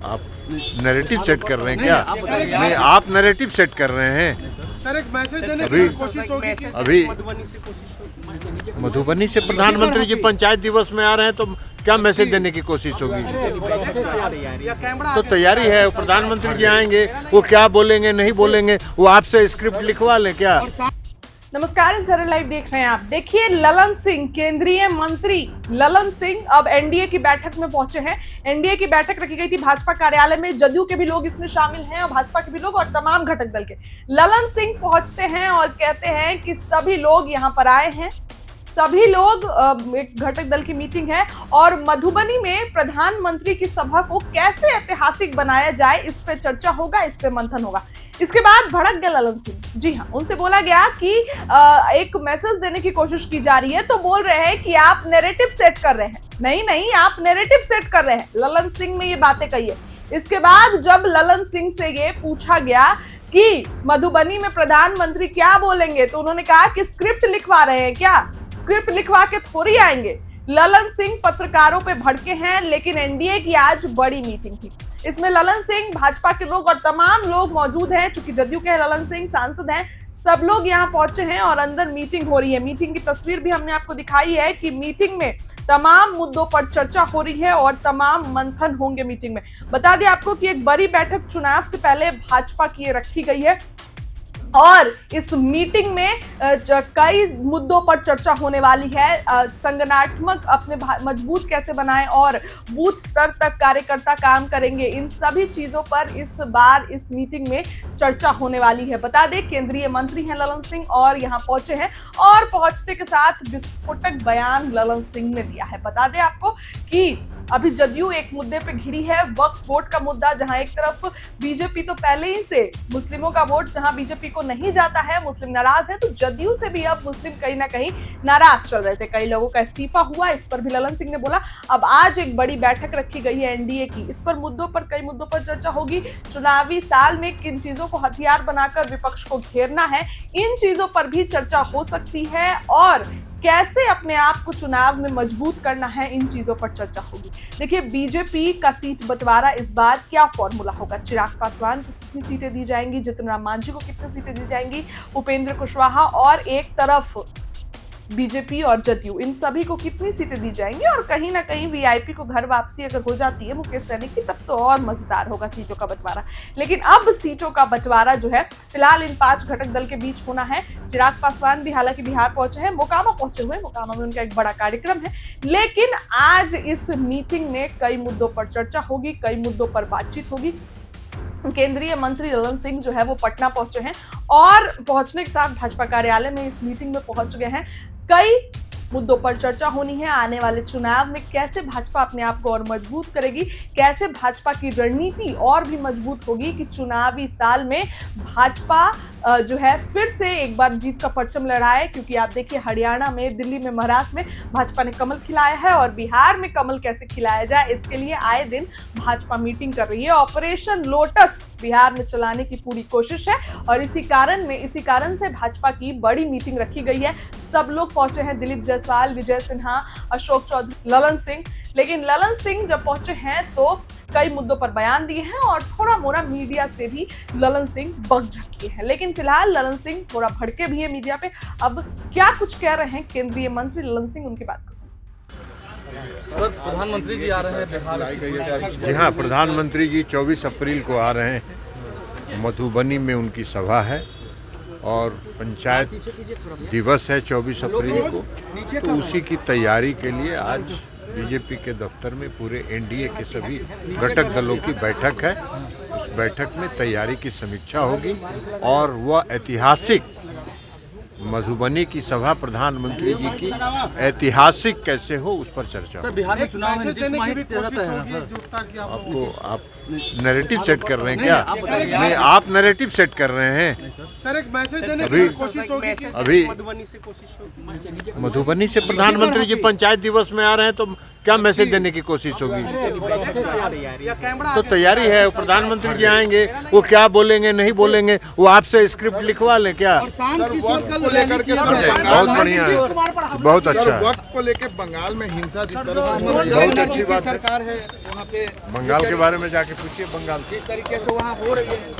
आप narrative set कर रहे हैं क्या? नहीं, आप नैरेटिव सेट कर रहे हैं। सर एक मैसेज देने की कोशिश होगी कि अभी मधुबनी से प्रधानमंत्री जी पंचायत दिवस में आ रहे हैं, तो क्या मैसेज देने की कोशिश होगी? तो तैयारी है, प्रधानमंत्री जी आएंगे, वो क्या बोलेंगे नहीं बोलेंगे, वो आपसे स्क्रिप्ट लिखवा लें क्या? नमस्कार, सरल लाइव देख रहे हैं आप। देखिए, ललन सिंह, केंद्रीय मंत्री ललन सिंह अब एनडीए की बैठक में पहुंचे हैं। एनडीए की बैठक रखी गई थी भाजपा कार्यालय में। जदयू के भी लोग इसमें शामिल हैं और भाजपा के भी लोग और तमाम घटक दल के। ललन सिंह पहुंचते हैं और कहते हैं कि सभी लोग यहां पर आए हैं, सभी लोग, एक घटक दल की मीटिंग है और मधुबनी में प्रधानमंत्री की सभा को कैसे ऐतिहासिक बनाया जाए, इस पे चर्चा होगा, इस पे मंथन होगा। इसके बाद भड़क गए ललन सिंह। जी हाँ, उनसे बोला गया कि एक मैसेज देने की कोशिश की जा रही है, तो बोल रहे हैं कि आप नैरेटिव सेट कर रहे हैं। नहीं, आप नैरेटिव सेट कर रहे हैं। ललन सिंह ने ये बातें कही है। इसके बाद जब ललन सिंह से ये पूछा गया कि मधुबनी में प्रधानमंत्री क्या बोलेंगे, तो उन्होंने कहा कि स्क्रिप्ट लिखवा रहे हैं क्या? स्क्रिप्ट लिखवा के थोड़ी आएंगे। ललन सिंह पत्रकारों पे भड़के हैं, लेकिन एनडीए की आज बड़ी मीटिंग थी। इसमें ललन सिंह, भाजपा के लोग और तमाम लोग मौजूद हैं। चूंकि जदयू के ललन सिंह सांसद हैं, सब लोग यहां पहुंचे हैं और अंदर मीटिंग हो रही है। मीटिंग की तस्वीर भी हमने आपको दिखाई है कि मीटिंग में तमाम मुद्दों पर चर्चा हो रही है और तमाम मंथन होंगे मीटिंग में। बता दें आपको कि एक बड़ी बैठक चुनाव से पहले भाजपा की रखी गई है और इस मीटिंग में कई मुद्दों पर चर्चा होने वाली है। संगठनात्मक अपने मजबूत कैसे बनाएं और बूथ स्तर तक कार्यकर्ता काम करेंगे, इन सभी चीजों पर इस बार इस मीटिंग में चर्चा होने वाली है। बता दें, केंद्रीय मंत्री हैं ललन सिंह और यहां पहुंचे हैं और पहुंचते के साथ विस्फोटक बयान ललन सिंह ने दिया है। बता दें आपको कि अभी जदयू एक मुद्दे पे घिरी है, वक्फ बोर्ड का मुद्दा, जहां एक तरफ बीजेपी तो पहले ही से मुस्लिमों का वोट जहां बीजेपी को नहीं जाता है, मुस्लिम नाराज है, तो जदयू से भी अब मुस्लिम कहीं ना कहीं नाराज चल रहे थे। कई लोगों का इस्तीफा हुआ, इस पर भी ललन सिंह ने बोला। अब आज एक बड़ी बैठक रखी गई है एनडीए की। इस पर कई मुद्दों पर चर्चा होगी। चुनावी साल में किन चीजों को हथियार बनाकर विपक्ष को घेरना है, इन चीजों पर भी चर्चा हो सकती है और कैसे अपने आप को चुनाव में मजबूत करना है, इन चीजों पर चर्चा होगी। देखिए, बीजेपी का सीट बंटवारा इस बार क्या फॉर्मूला होगा? चिराग पासवान को कितनी सीटें दी जाएंगी, जितन राम मांझी को कितनी सीटें दी जाएंगी, उपेंद्र कुशवाहा, और एक तरफ बीजेपी और जदयू, इन सभी को कितनी सीटें दी जाएंगी? और कहीं ना कहीं वीआईपी को घर वापसी अगर हो जाती है मुकेश सहनी की, तब तो और मजेदार होगा सीटों का बंटवारा। लेकिन अब सीटों का बंटवारा जो है फिलहाल इन 5 घटक दल के बीच होना है। चिराग पासवान भी हालांकि बिहार पहुंचे हैं, मोकामा पहुंचे हुए, मोकामा में उनका एक बड़ा कार्यक्रम है। लेकिन आज इस मीटिंग में कई मुद्दों पर चर्चा होगी, कई मुद्दों पर बातचीत होगी। केंद्रीय मंत्री ललन सिंह जो है वो पटना पहुंचे हैं और पहुंचने के साथ भाजपा कार्यालय में इस मीटिंग में पहुंच गए हैं। कई मुद्दों पर चर्चा होनी है। आने वाले चुनाव में कैसे भाजपा अपने आप को और मजबूत करेगी, कैसे भाजपा की रणनीति और भी मजबूत होगी कि चुनावी साल में भाजपा जो है फिर से एक बार जीत का परचम लहराए। क्योंकि आप देखिए, हरियाणा में, दिल्ली में, महाराष्ट्र में भाजपा ने कमल खिलाया है और बिहार में कमल कैसे खिलाया जाए, इसके लिए आए दिन भाजपा मीटिंग कर रही है। ऑपरेशन लोटस बिहार में चलाने की पूरी कोशिश है और इसी कारण से भाजपा की बड़ी मीटिंग रखी गई है। सब लोग पहुंचे हैं, दिलीप जायसवाल, विजय सिन्हा, अशोक चौधरी, ललन सिंह। लेकिन ललन सिंह जब पहुंचे हैं तो कई मुद्दों पर बयान दिए हैं और थोड़ा मोड़ा मीडिया से भी ललन सिंह बकझक किए हैं। लेकिन फिलहाल ललन सिंह थोड़ा भड़के भी है मीडिया पे। अब क्या कुछ कह रहे हैं केंद्रीय मंत्री ललन सिंह, उनकी बात को सुनिए। सर, प्रधानमंत्री जी आ रहे हैं बिहार। जी हाँ, प्रधानमंत्री जी 24 अप्रैल को आ रहे हैं। मधुबनी में उनकी सभा है और पंचायत दिवस है 24 अप्रैल को, तो उसी की तैयारी के लिए आज बीजेपी के दफ्तर में पूरे एनडीए के सभी घटक दलों की बैठक है। उस बैठक में तैयारी की समीक्षा होगी और वह ऐतिहासिक मधुबनी की सभा प्रधानमंत्री जी की ऐतिहासिक कैसे हो, उस पर चर्चा हो। बिहार में चुनाव में आपको आप नैरेटिव सेट कर रहे हैं क्या? नहीं, आप नैरेटिव सेट कर रहे हैं। सर एक मैसेज देने की कोशिश होगी कि अभी मधुबनी से प्रधानमंत्री जी पंचायत दिवस में आ रहे हैं, तो क्या मैसेज देने की कोशिश होगी? तो तैयारी है, प्रधानमंत्री जी आएंगे, वो क्या बोलेंगे नहीं बोलेंगे, वो आपसे स्क्रिप्ट लिखवा लें क्या? बहुत बढ़िया है, बहुत अच्छा है। वक्त को लेकर बंगाल में हिंसा जिस तरह से बहुत अच्छी बात है। सरकार है वहाँ पे, बंगाल के बारे में जाके पूछिए, बंगाल जिस तरीके से वहाँ हो रही है